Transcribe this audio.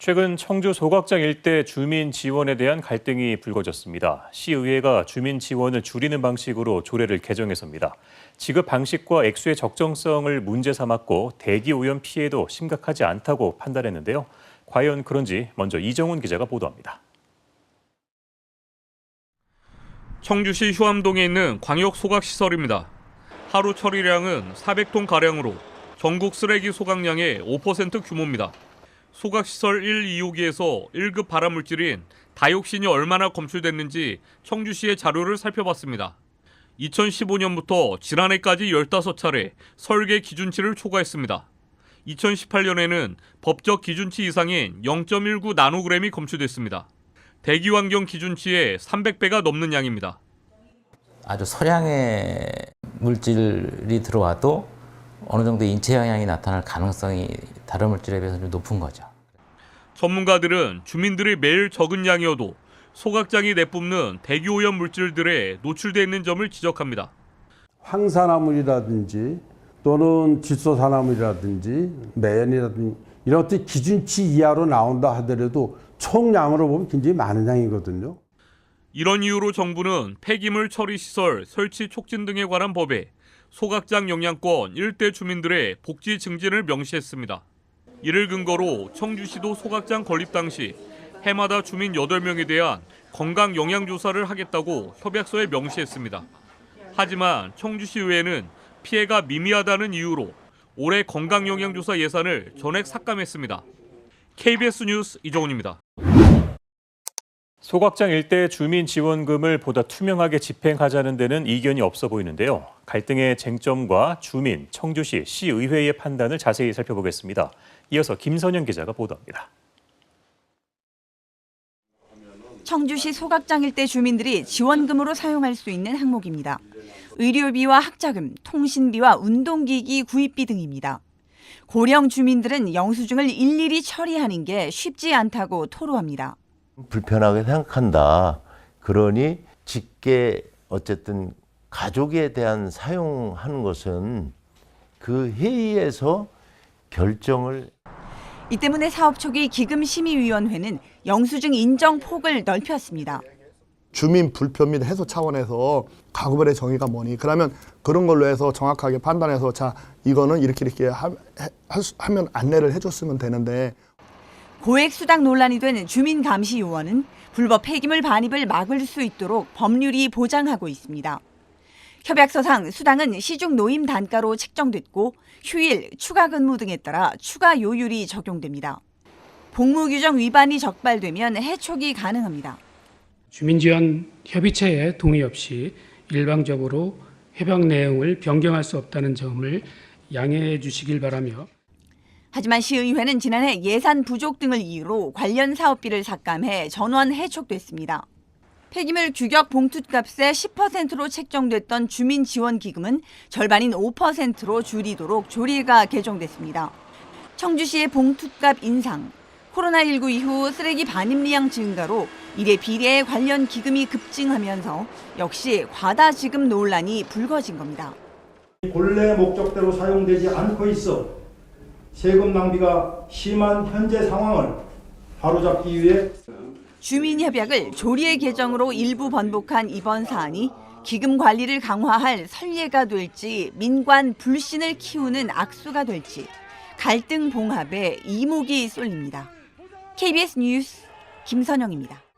최근 청주 소각장 일대 주민 지원에 대한 갈등이 불거졌습니다. 시의회가 주민 지원을 줄이는 방식으로 조례를 개정해서입니다. 지급 방식과 액수의 적정성을 문제 삼았고 대기 오염 피해도 심각하지 않다고 판단했는데요. 과연 그런지 먼저 이정훈 기자가 보도합니다. 청주시 휴암동에 있는 광역 소각시설입니다. 하루 처리량은 400톤가량으로 전국 쓰레기 소각량의 5% 규모입니다. 소각시설 1, 2호기에서 1급 발암물질인 다이옥신이 얼마나 검출됐는지 청주시의 자료를 살펴봤습니다. 2015년부터 지난해까지 15차례 설계 기준치를 초과했습니다. 2018년에는 법적 기준치 이상인 0.19 나노그램이 검출됐습니다. 대기환경 기준치의 300배가 넘는 양입니다. 아주 소량의 물질이 들어와도 어느 정도 인체 영향이 나타날 가능성이 다른 물질에 비해서 좀 높은 거죠. 전문가들은 주민들이 매일 적은 양이어도 소각장이 내뿜는 대기오염 물질들에 노출되어 있는 점을 지적합니다. 황산화물이라든지 또는 질소산화물이라든지 매연이라든지 이런 것들이 기준치 이하로 나온다 하더라도 총량으로 보면 굉장히 많은 양이거든요. 이런 이유로 정부는 폐기물 처리시설 설치 촉진 등에 관한 법에 소각장 영향권 일대 주민들의 복지 증진을 명시했습니다. 이를 근거로 청주시도 소각장 건립 당시 해마다 주민 8명에 대한 건강 영양조사를 하겠다고 협약서에 명시했습니다. 하지만 청주시의회는 피해가 미미하다는 이유로 올해 건강 영양조사 예산을 전액 삭감했습니다. KBS 뉴스 이정훈입니다. 소각장 일대 주민 지원금을 보다 투명하게 집행하자는 데는 이견이 없어 보이는데요. 갈등의 쟁점과 주민, 청주시, 시의회의 판단을 자세히 살펴보겠습니다. 이어서 김선영 기자가 보도합니다. 청주시 소각장 일대 주민들이 지원금으로 사용할 수 있는 항목입니다. 의료비와 학자금, 통신비와 운동기기 구입비 등입니다. 고령 주민들은 영수증을 일일이 처리하는 게 쉽지 않다고 토로합니다. 불편하게 생각한다. 그러니 직계 어쨌든 가족에 대한 사용하는 것은 그 회의에서 결정을. 이 때문에 사업 초기 기금심의위원회는 영수증 인정 폭을 넓혔습니다. 주민 불편 및 해소 차원에서 가구별의 정의가 뭐니? 그러면 그런 걸로 해서 정확하게 판단해서 자 이거는 이렇게 하면 안내를 해줬으면 되는데. 고액 수당 논란이 된 주민감시요원은 불법 폐기물 반입을 막을 수 있도록 법률이 보장하고 있습니다. 협약서상 수당은 시중 노임 단가로 책정됐고 휴일, 추가 근무 등에 따라 추가 요율이 적용됩니다. 복무 규정 위반이 적발되면 해촉이 가능합니다. 주민지원 협의체의 동의 없이 일방적으로 협약 내용을 변경할 수 없다는 점을 양해해 주시길 바라며. 하지만 시의회는 지난해 예산 부족 등을 이유로 관련 사업비를 삭감해 전원 해촉됐습니다. 폐기물 규격 봉투값의 10%로 책정됐던 주민지원기금은 절반인 5%로 줄이도록 조례가 개정됐습니다. 청주시의 봉투값 인상, 코로나19 이후 쓰레기 반입량 증가로 이에 비례해 관련 기금이 급증하면서 역시 과다 지급 논란이 불거진 겁니다. 본래 목적대로 사용되지 않고 있어 세금 낭비가 심한 현재 상황을 바로잡기 위해 주민협약을 조례 개정으로 일부 번복한 이번 사안이 기금 관리를 강화할 선례가 될지 민관 불신을 키우는 악수가 될지 갈등 봉합에 이목이 쏠립니다. KBS 뉴스 김선영입니다.